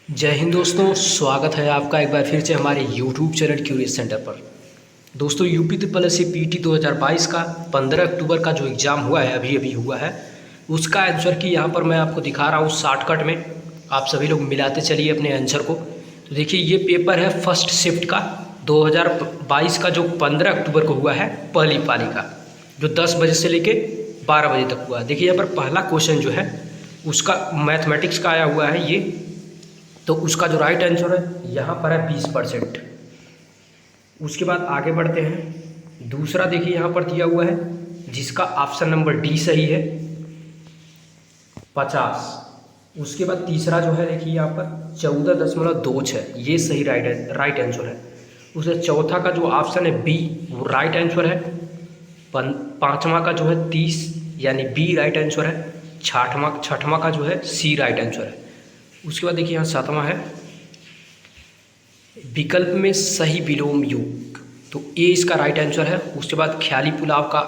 जय हिंद दोस्तों, स्वागत है आपका एक बार फिर से हमारे YouTube चैनल क्यूरियस सेंटर पर। दोस्तों UP triple S C PT 2022 का 15 अक्टूबर का जो एग्ज़ाम हुआ है, अभी हुआ है, उसका आंसर की यहाँ पर मैं आपको दिखा रहा हूँ शॉर्टकट में। आप सभी लोग मिलाते चलिए अपने आंसर को। तो देखिए ये पेपर है फर्स्ट शिफ्ट का 2022 का, जो 15 अक्टूबर को हुआ है, पहली पाली का, जो 10 बजे से लेके 12 बजे तक हुआ। देखिए यहाँ पर पहला क्वेश्चन जो है उसका मैथमेटिक्स का आया हुआ है ये। तो उसका जो राइट आंसर है यहाँ पर है 20%। उसके बाद आगे बढ़ते हैं। दूसरा देखिए यहाँ पर दिया हुआ है जिसका ऑप्शन नंबर डी सही है, 50। उसके बाद तीसरा जो है देखिए यहाँ पर 14.26, ये सही राइट आंसर है। उससे चौथा का जो ऑप्शन है बी, वो राइट आंसर है। पाँचवा का जो है 30, यानी बी राइट आंसर है। छठवां का जो है सी राइट आंसर है। उसके बाद देखिए यहाँ सातवां है विकल्प में सही विलोम युग, तो ए इसका राइट आंसर है। उसके बाद ख्याली पुलाव का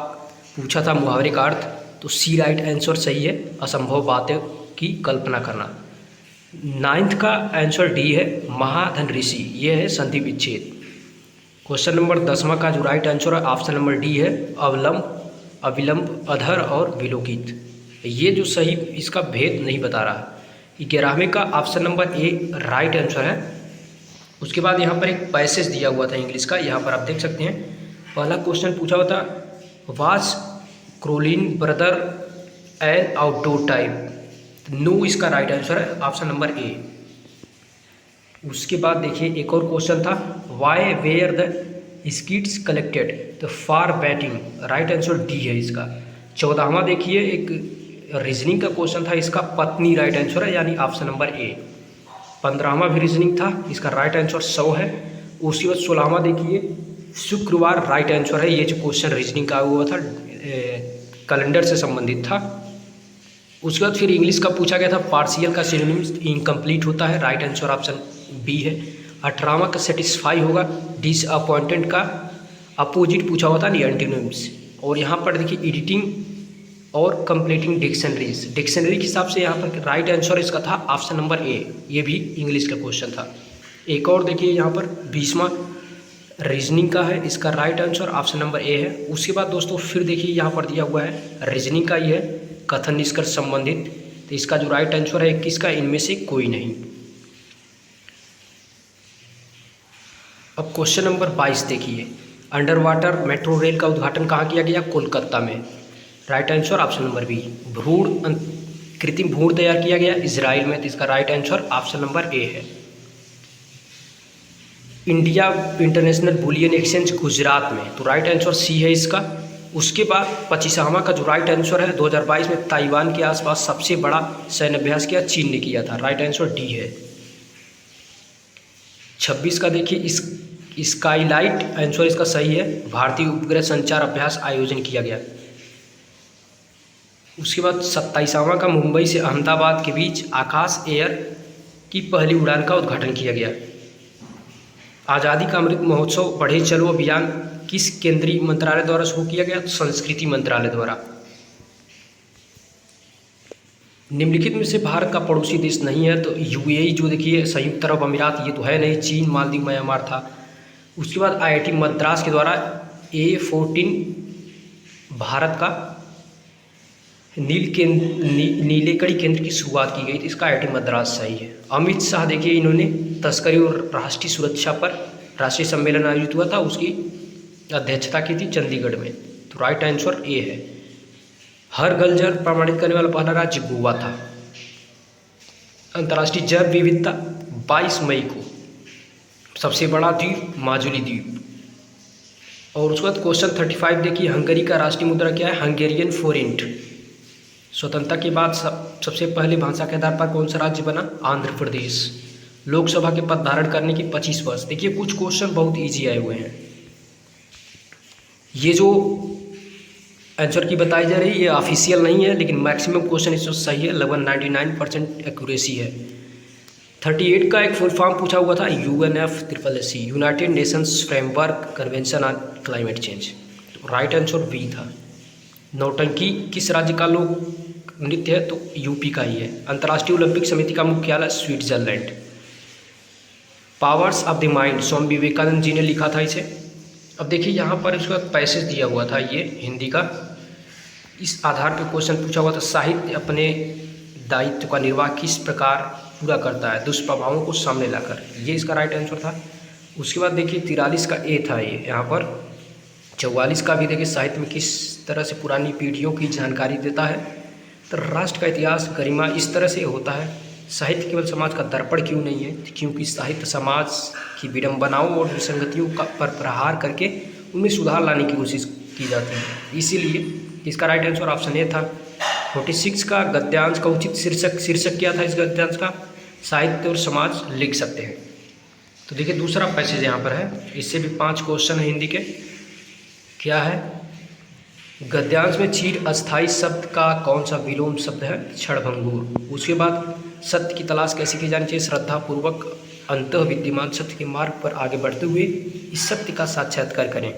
पूछा था मुहावरे का अर्थ, तो सी राइट आंसर सही है, असंभव बातें की कल्पना करना। नाइन्थ का आंसर डी है, महाधन ऋषि, ये है संधि विच्छेद। क्वेश्चन नंबर 10वां का जो राइट आंसर है ऑप्शन नंबर डी है, अविलंब, अधर और विलोकित। ये जो सही इसका भेद नहीं बता रहा। 11वें का ऑप्शन नंबर ए राइट आंसर है। उसके बाद यहाँ पर एक पैसेज दिया हुआ था इंग्लिश का, यहाँ पर आप देख सकते हैं। पहला क्वेश्चन पूछा हुआ था, was Caroline brother an outdoor type, no इसका राइट आंसर है, ऑप्शन नंबर ए। उसके बाद देखिए एक और क्वेश्चन था, why were the skits collected the for batting, right answer D है इसका। 14वां देखिए एक रीजनिंग का क्वेश्चन था, इसका पत्नी राइट आंसर है, यानी ऑप्शन नंबर ए। 15वां भी रीजनिंग था, इसका राइट आंसर 100 है। उसके बाद 16वां देखिए शुक्रवार राइट आंसर है। ये जो क्वेश्चन रीजनिंग का हुआ था कैलेंडर से संबंधित था। उसके बाद फिर इंग्लिश का पूछा गया था, पार्शियल का सिनोनिम्स इनकम्प्लीट होता है, राइट आंसर ऑप्शन बी है। 18वां का सेटिस्फाई होगा, डिसअपॉइंटेड का अपोजिट पूछा हुआ था, एंटीनिम्स। और यहाँ पर देखिए एडिटिंग और कंप्लीटिंग डिक्शनरीज, डिक्शनरी के हिसाब से यहाँ पर राइट आंसर इसका था ऑप्शन नंबर ए। ये भी इंग्लिश का क्वेश्चन था। एक और देखिए यहाँ पर 20वां रीजनिंग का है, इसका right answer option number A है। उसके बाद दोस्तों फिर देखिए यहाँ पर दिया हुआ है रीजनिंग का, ये है कथन निष्कर्ष संबंधित, तो इसका जो राइट आंसर है 21 का, इनमें से कोई नहीं। अब क्वेश्चन नंबर 22 देखिए, अंडर वाटर मेट्रो रेल का उद्घाटन कहाँ किया गया? कोलकाता में, right answer option number B. कृत्रिम भ्रूण तैयार किया गया इजराइल में, तो इसका right answer option number A है। India international bullion exchange Gujarat में, तो राइट आंसर सी है इसका। उसके बाद 25वां का जो राइट आंसर है, 2022 में ताइवान के आसपास सबसे बड़ा सैन्य अभ्यास किया चीन ने किया था, राइट आंसर डी है। 26 का देखिए स्काईलाइट आंसर इसका सही है, भारतीय उपग्रह संचार अभ्यास आयोजन किया गया। उसके बाद 27वां का मुंबई से अहमदाबाद के बीच आकाश एयर की पहली उड़ान का उद्घाटन किया गया। आज़ादी का अमृत महोत्सव बढ़े चलो अभियान किस केंद्रीय मंत्रालय द्वारा शुरू किया गया? संस्कृति मंत्रालय द्वारा। निम्नलिखित में से भारत का पड़ोसी देश नहीं है, तो यूएई जो देखिए संयुक्त अरब अमीरात, ये तो है नहीं। चीन, मालदीव, म्यांमार था। उसके बाद आईआईटी मद्रास के द्वारा A14 भारत का नीलेकड़ी केंद्र की शुरुआत की गई थी, इसका आईआईटी मद्रास सही है। अमित शाह देखिए इन्होंने तस्करी और राष्ट्रीय सुरक्षा पर राष्ट्रीय सम्मेलन आयोजित हुआ था, उसकी अध्यक्षता की थी चंडीगढ़ में, तो राइट आंसर ए है। हर गल जल प्रमाणित करने वाला पहला राज्य गोवा था। अंतर्राष्ट्रीय जैव विविधता 22 मई को, सबसे बड़ा द्वीप माजुली द्वीप। और उसके बाद क्वेश्चन 35 देखिए, हंगरी का राष्ट्रीय मुद्रा क्या है? Hungarian front. स्वतंत्रता के बाद सबसे पहले भाषा के आधार पर कौन सा राज्य बना? आंध्र प्रदेश। लोकसभा के पद धारण करने की 25 वर्ष। देखिए कुछ क्वेश्चन बहुत इजी आए हुए हैं। ये जो आंसर की बताई जा रही है ये ऑफिशियल नहीं है, लेकिन मैक्सिमम क्वेश्चन इसमें सही है, लगभग 99% एक्यूरेसी है। 38 का एक फुल फॉर्म पूछा हुआ था, UNFCCC, United Nations framework convention on climate change, तो राइट आंसर बी था। नौटंकी किस राज्य का लोक नृत्य है? तो यूपी का ही है। अंतर्राष्ट्रीय ओलंपिक समिति का मुख्यालय Switzerland. Powers of the mind, Swami Vivekananda ji ने लिखा था इसे। अब देखिए यहाँ पर इसका पैसेज दिया हुआ था ये हिंदी का, इस आधार पर क्वेश्चन पूछा हुआ था, साहित्य अपने दायित्व का निर्वाह किस प्रकार पूरा करता है दुष्प्रभावों को सामने लाकर, ये इसका राइट आंसर था। उसके बाद देखिए 43 का ए था ये यहाँ पर। 44 का भी देखिए साहित्य में किस तरह से पुरानी पीढ़ियों की जानकारी देता है, तो राष्ट्र का इतिहास गरिमा इस तरह से होता है। साहित्य केवल समाज का दर्पण क्यों नहीं है, क्योंकि साहित्य समाज की विडंबनाओं और विसंगतियों का पर प्रहार करके उनमें सुधार लाने की कोशिश की जाती है। इसीलिए इसका राइट आंसर ऑप्शन ए था। 46 का गद्यांश का उचित शीर्षक क्या था इस गद्यांश का, साहित्य और समाज लिख सकते हैं। तो देखिए दूसरा पैसेज यहाँ पर है, इससे भी 5 क्वेश्चन है हिंदी के। क्या है, गद्यांश में चीर अस्थाई शब्द का कौन सा विलोम शब्द है, क्षणभंगुर। उसके बाद सत्य की तलाश कैसे की जानी चाहिए, श्रद्धापूर्वक अंतः विद्यमान सत्य के मार्ग पर आगे बढ़ते हुए इस सत्य का साक्षात्कार करें।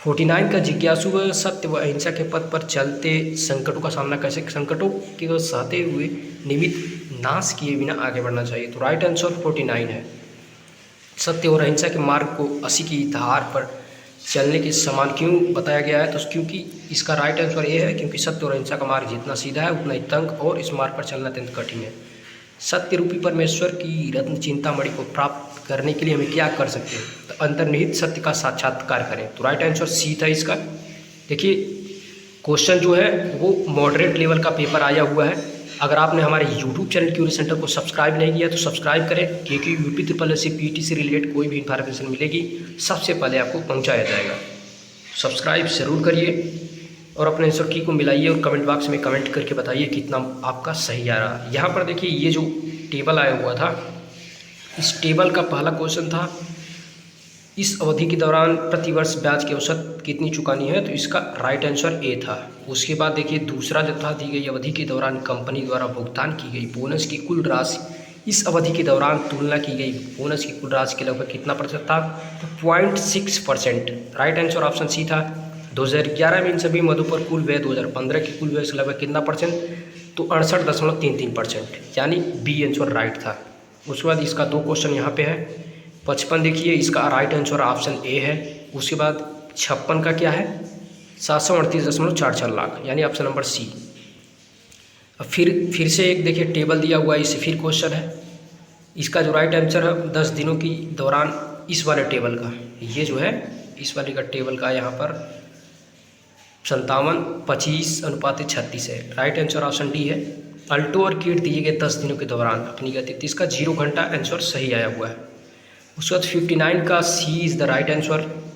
49 का जिज्ञासु व सत्य व अहिंसा के पथ पर चलते संकटों का सामना कैसे, संकटों के सहते हुए निमित्त नाश किए बिना आगे बढ़ना चाहिए। तो राइट आंसर 49 है। सत्य और अहिंसा के मार्ग को 80 की धार पर चलने के समान क्यों बताया गया है, तो क्योंकि इसका राइट आंसर ये है, क्योंकि सत्य और अहिंसा का मार्ग जितना सीधा है उतना ही तंग और इस मार्ग पर चलना अत्यंत कठिन है। सत्य रूपी परमेश्वर की रत्न चिंतामणि को प्राप्त करने के लिए हमें क्या कर सकते हैं, तो अंतर्निहित सत्य का साक्षात्कार करें। तो राइट आंसर सी था इसका। देखिए क्वेश्चन जो है वो मॉडरेट लेवल का पेपर आया हुआ है। अगर आपने हमारे YouTube चैनल क्यूरी सेंटर को सब्सक्राइब नहीं किया तो सब्सक्राइब करें, क्योंकि UP triple S C PT से रिलेटेड कोई भी इन्फॉर्मेशन मिलेगी सबसे पहले आपको पहुंचाया जाएगा। सब्सक्राइब ज़रूर करिए और अपने आंसर की को मिलाइए और कमेंट बॉक्स में कमेंट करके बताइए कितना आपका सही आ रहा। यहाँ पर देखिए ये जो टेबल आया हुआ था, इस टेबल का पहला क्वेश्चन था, इस अवधि के दौरान प्रतिवर्ष ब्याज की औसत कितनी चुकानी है, तो इसका राइट आंसर ए था। उसके बाद देखिए दूसरा जो था, दी गई अवधि के दौरान कंपनी द्वारा भुगतान की गई बोनस की कुल राशि इस अवधि के दौरान तुलना की गई बोनस की कुल राशि के लगभग कितना प्रतिशत था, तो 0.6%। राइट आंसर ऑप्शन सी था। 2011 में इन सभी मदों पर कुल व्यय 2015 के कुल व्यय से लगभग कितना परसेंट, तो 68.33%, यानी बी आंसर राइट था। उसके बाद इसका 2 क्वेश्चन यहाँ पे है। 55 देखिए इसका राइट आंसर ऑप्शन ए है। उसके बाद 56 का क्या है, 738.44 लाख, यानी ऑप्शन नंबर सी। अब फिर से एक देखिए टेबल दिया हुआ है, इससे फिर क्वेश्चन है। इसका जो राइट आंसर है 10 दिनों की दौरान इस वाले टेबल का, ये जो है इस वाले का टेबल का यहाँ पर 57:25:36 है। राइट आंसर ऑप्शन डी है। अल्टो और कीट दिए गए 10 दिनों के दौरान अपनी गति, तो इसका 0 घंटा आंसर सही आया हुआ है। उसके बाद 59 का सी इज़ द राइट आंसर।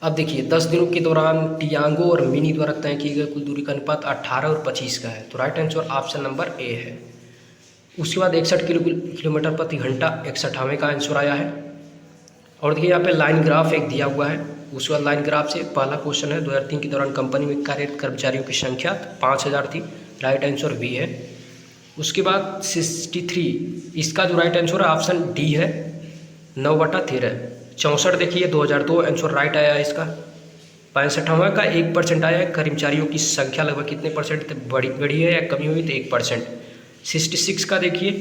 अब देखिए 10 दिनों के दौरान टियांगो और मिनी द्वारा तय किए गए कुल दूरी का अनुपात 18 और 25 का है, तो right answer option number A है। उसके बाद 61 किलोमीटर प्रति घंटा 61वां का आंसर आया है। और देखिए यहाँ पे लाइन ग्राफ एक दिया हुआ है। उसके बाद लाइन ग्राफ से पहला क्वेश्चन है, 2003 के दौरान कंपनी में कार्यरत कर्मचारियों की संख्या 5000 थी, राइट आंसर बी है। उसके बाद 63, इसका जो राइट आंसर है ऑप्शन डी है, 9/13। 64 देखिए 2002 आंसर राइट आया है इसका। 65वां का 1% आया है। कर्मचारियों की संख्या लगभग कितने परसेंट बढ़ी है या कमी हुई, तो 1%। 66 का देखिए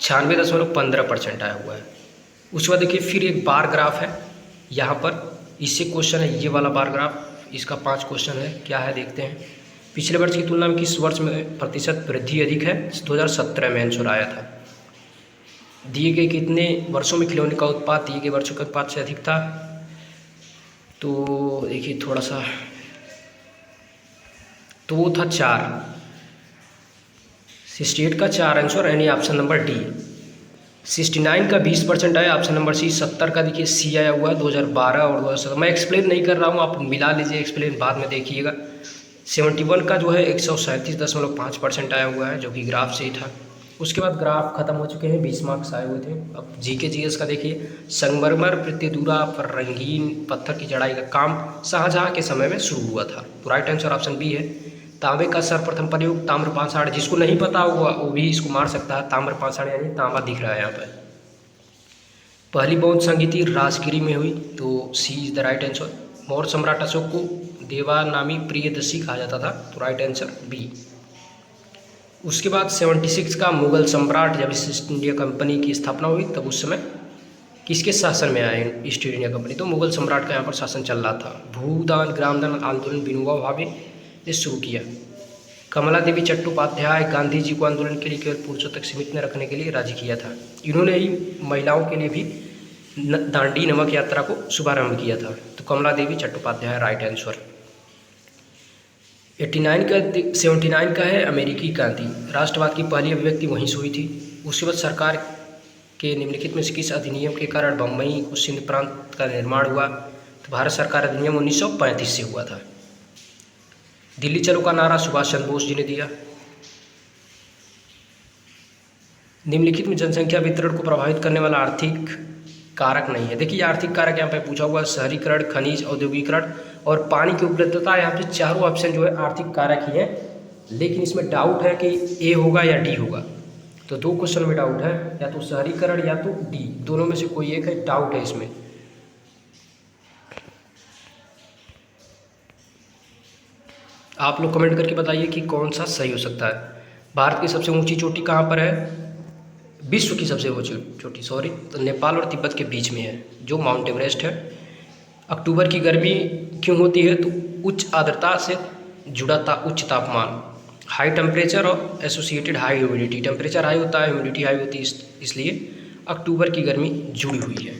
96.15% आया हुआ है। उसके बाद देखिए फिर एक बार ग्राफ है यहाँ पर, इससे क्वेश्चन है ये वाला बार ग्राफ। इसका 5 क्वेश्चन है, क्या है देखते हैं। पिछले वर्ष की तुलना में किस वर्ष में प्रतिशत वृद्धि अधिक है, 2017 में आंसर आया था। दिए गए कितने वर्षों में खिलौने का उत्पाद दिए गए वर्षों के उत्पाद से अधिक था, तो देखिए थोड़ा सा, तो वो था 4। 68 का 4 आंसर, यानी ऑप्शन नंबर डी। 69 का 20% आया, ऑप्शन नंबर सी। 70 का देखिए सी आया हुआ है, 2012 और 2017। मैं एक्सप्लेन नहीं कर रहा हूँ, आप मिला लीजिए, एक्सप्लेन बाद में देखिएगा। 71 का जो है 137.5% आया हुआ है, जो कि ग्राफ से ही था। उसके बाद ग्राफ खत्म हो चुके हैं, 20 मार्क्स आए हुए थे। अब जीके जीएस का देखिए, संगमरमर प्रत्यदूरा पर रंगीन पत्थर की जड़ाई का काम शाहजहाँ के समय में शुरू हुआ था, तो राइट आंसर ऑप्शन बी है। तांबे का सर्वप्रथम प्रयोग ताम्र पाषाण, जिसको नहीं पता होगा वो भी इसको मार सकता है। ताम्र पाषाण यानी तांबा दिख रहा है यहाँ पर। पहली बौद्ध संगीति राजगिरी में हुई, तो C is the right answer. Maurya सम्राट अशोक को देवानामी प्रियदर्शी कहा जाता था, तो राइट आंसर बी। उसके बाद 76 का मुगल सम्राट, जब ईस्ट इंडिया कंपनी की स्थापना हुई तब उस समय किसके शासन में आए ईस्ट इंडिया कंपनी, तो मुगल सम्राट का यहाँ पर शासन चल रहा था। भूदान ग्रामदान आंदोलन विनोबा भावे ने शुरू किया। कमला देवी चट्टोपाध्याय गांधी जी को आंदोलन के लिए केवल पुरुषों तक सीमित न रखने के लिए राजी किया था। इन्होंने ही महिलाओं के लिए भी दांडी नमक यात्रा को शुभारंभ किया था। तो कमला देवी चट्टोपाध्याय राइट आंसर। 79 का है अमेरिकी क्रांति। राष्ट्रवाद की पहली अभिव्यक्ति वहीं से हुई थी। उसके बाद सरकार के निम्नलिखित में से किस अधिनियम के कारण बम्बई को सिंध प्रांत का निर्माण हुआ, तो भारत सरकार अधिनियम 1935 से हुआ था। दिल्ली चलो का नारा सुभाष चंद्र बोस जी ने दिया। निम्नलिखित में जनसंख्या वितरण को प्रभावित करने वाला आर्थिक कारक नहीं है। देखिए आर्थिक कारक यहाँ पे पूछा हुआ शहरीकरण, खनिज, औद्योगिकरण और पानी की उपलब्धता। यहाँ पे चारों ऑप्शन जो है आर्थिक कारक ही है, लेकिन इसमें डाउट है कि ए होगा या डी होगा। तो 2 क्वेश्चन में डाउट है, या तो शहरीकरण या तो डी, दोनों में से कोई एक है, डाउट है इसमें। आप लोग कमेंट करके बताइए कि कौन सा सही हो सकता है। भारत की सबसे ऊंची चोटी कहाँ पर है? विश्व की सबसे ऊंची चोटी तो नेपाल और तिब्बत के बीच में है, जो माउंट एवरेस्ट है। अक्टूबर की गर्मी क्यों होती है? तो उच्च आर्द्रता से जुड़ा उच्च तापमान, हाई टेम्परेचर और associated high humidity. Temperature high होता है, ह्यूमिडिटी हाई होती है, इसलिए अक्टूबर की गर्मी जुड़ी हुई है।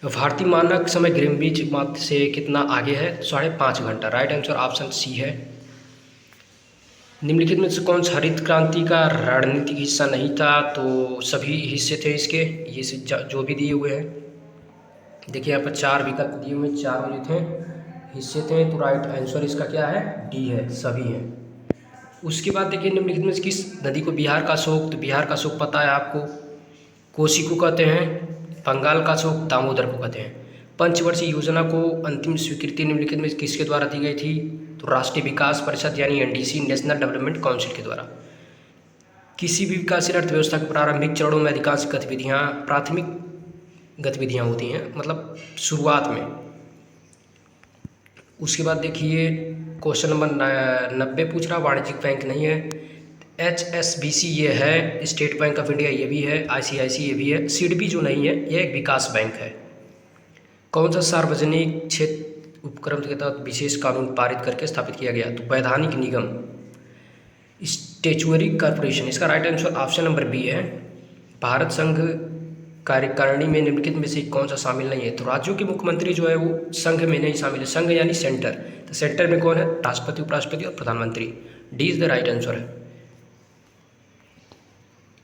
भारतीय मानक समय ग्रीनविच माध्य से कितना आगे है? 5.5 घंटा। राइट आंसर ऑप्शन सी है। निम्नलिखित में से कौन सा हरित क्रांति का रणनीतिक हिस्सा नहीं था? तो सभी हिस्से थे इसके, ये जो भी दिए हुए हैं। देखिए यहाँ पर 4 विकल्प दिए हुए, 4 जो थे हिस्से थे, तो राइट आंसर इसका क्या है? डी है, सभी हैं। उसके बाद देखिए निम्नलिखित में से किस नदी को बिहार का अशोक, तो बिहार का अशोक पता है आपको, कोसी को कहते हैं। बंगाल का अशोक दामोदर को कहते हैं। पंचवर्षीय योजना को अंतिम स्वीकृति निम्नलिखित में किसके द्वारा दी गई थी? तो राष्ट्रीय विकास परिषद यानी एनडीसी, नेशनल डेवलपमेंट काउंसिल के द्वारा। किसी भी विकासशील अर्थव्यवस्था के प्रारंभिक चरणों में अधिकांश गतिविधियाँ प्राथमिक गतिविधियाँ होती हैं, मतलब शुरुआत में। उसके बाद देखिए क्वेश्चन नंबर 90 पूछ रहा, वाणिज्यिक बैंक नहीं है। HSBC ये है, स्टेट बैंक ऑफ इंडिया ये भी है, ICICI ये भी है, सिडबी जो नहीं है ये एक विकास बैंक है। कौन सा सार्वजनिक क्षेत्र उपक्रम के तहत विशेष कानून पारित करके स्थापित किया गया? तो वैधानिक निगम, स्टैट्यूटरी कॉर्पोरेशन। इसका right answer option number B है। भारत संघ कार्यकारिणी में निम्नलिखित में से कौन सा शामिल नहीं है? तो राज्यों के मुख्यमंत्री जो है वो संघ में नहीं शामिल है। संघ यानी सेंटर, तो सेंटर में कौन है? राष्ट्रपति, उपराष्ट्रपति और प्रधानमंत्री। D is the right answer है।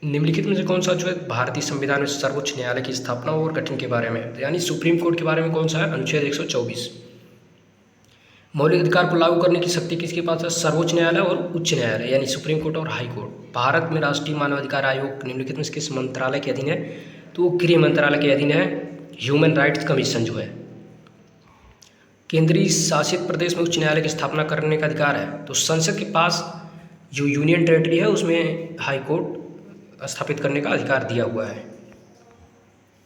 निम्नलिखित में से कौन सा जो है भारतीय संविधान में सर्वोच्च न्यायालय की स्थापना और गठन के बारे में, यानी सुप्रीम कोर्ट के बारे में कौन सा है? अनुच्छेद 124। मौलिक अधिकार को लागू करने की शक्ति किसके पास है? सर्वोच्च न्यायालय और उच्च न्यायालय यानी सुप्रीम कोर्ट और हाई कोर्ट। भारत में राष्ट्रीय मानवाधिकार आयोग निम्नलिखित में किस मंत्रालय के अधीन है? तो गृह मंत्रालय के अधीन है। ह्यूमन राइट्स कमीशन जो है। केंद्रीय शासित प्रदेश में उच्च न्यायालय की स्थापना करने का अधिकार है, तो संसद के पास जो यूनियन टेरिटरी है उसमें हाई कोर्ट स्थापित करने का अधिकार दिया हुआ है।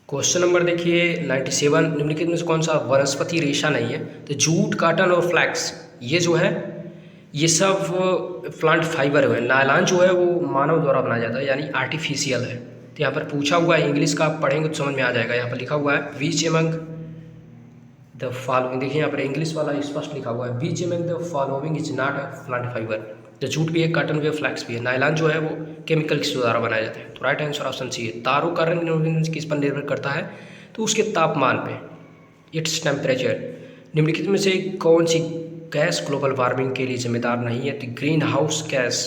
क्वेश्चन नंबर देखिए 97, निम्नलिखित में से कौन सा वनस्पति रेशा नहीं है? तो जूट, कॉटन और फ्लैक्स ये जो है ये सब प्लांट फाइबर है। नायलॉन जो है वो मानव द्वारा बनाया जाता है यानी आर्टिफिशियल है। तो यहाँ पर पूछा हुआ है, इंग्लिश का आप पढ़ेंगे तो समझ में आ जाएगा। यहाँ पर लिखा हुआ है विच एमंग द फॉलोइंग, देखिए यहाँ पर इंग्लिश वाला स्पष्ट लिखा हुआ है which among the following is not a plant fibre. तो जूट भी है, कॉटन भी है, फ्लैक्स भी है। नायलॉन जो है वो केमिकल के द्वारा बनाए जाते हैं। तो राइट आंसर ऑप्शन सी है। तारों का रंग किस पर निर्भर करता है? तो उसके तापमान पे, इट्स टेम्परेचर। निम्नलिखित में से कौन सी गैस ग्लोबल वार्मिंग के लिए जिम्मेदार नहीं है? तो ग्रीन हाउस गैस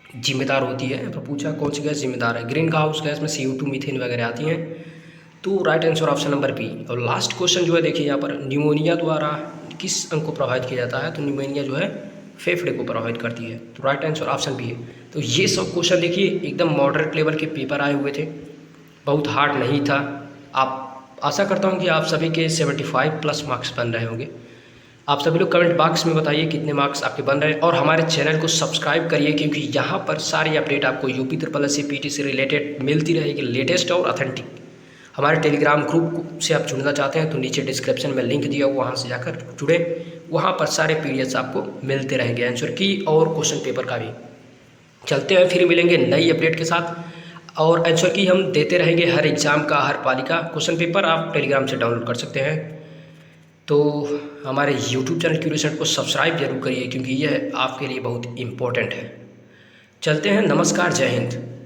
जिम्मेदार होती है। तो पूछा कौन सी गैस जिम्मेदार है? ग्रीन हाउस गैस में CO2, मीथेन वगैरह आती हैं। तो right answer option number B. और लास्ट क्वेश्चन जो है देखिए यहाँ पर, न्यूमोनिया द्वारा किस अंग को प्रभावित किया जाता है? तो न्यूमोनिया जो है फेफड़े को प्रभावित करती है। तो राइट आंसर ऑप्शन बी है। तो ये सब क्वेश्चन देखिए एकदम मॉडरेट लेवल के पेपर आए हुए थे, बहुत हार्ड नहीं था। आप आशा करता हूँ कि आप सभी के 75+ मार्क्स बन रहे होंगे। आप सभी लोग कमेंट बॉक्स में बताइए कितने मार्क्स आपके बन रहे हैं, और हमारे चैनल को सब्सक्राइब करिए क्योंकि यहाँ पर सारी अपडेट आपको UP SSSC PT से रिलेटेड मिलती रहेगी, लेटेस्ट और ऑथेंटिक। हमारे टेलीग्राम ग्रुप से आप जुड़ना चाहते हैं तो नीचे डिस्क्रिप्शन में लिंक दिया हुआ, वहाँ से जाकर जुड़े। वहाँ पर सारे पीडीएफ आपको मिलते रहेंगे, आंसर की और क्वेश्चन पेपर का भी। चलते हैं, फिर मिलेंगे नई अपडेट के साथ। और आंसर की हम देते रहेंगे हर एग्ज़ाम का, हर पाली का क्वेश्चन पेपर आप टेलीग्राम से डाउनलोड कर सकते हैं। तो हमारे यूट्यूब चैनल क्यूरियस को सब्सक्राइब जरूर करिए, क्योंकि यह आपके लिए बहुत इम्पोर्टेंट है। चलते हैं, नमस्कार, जय हिंद।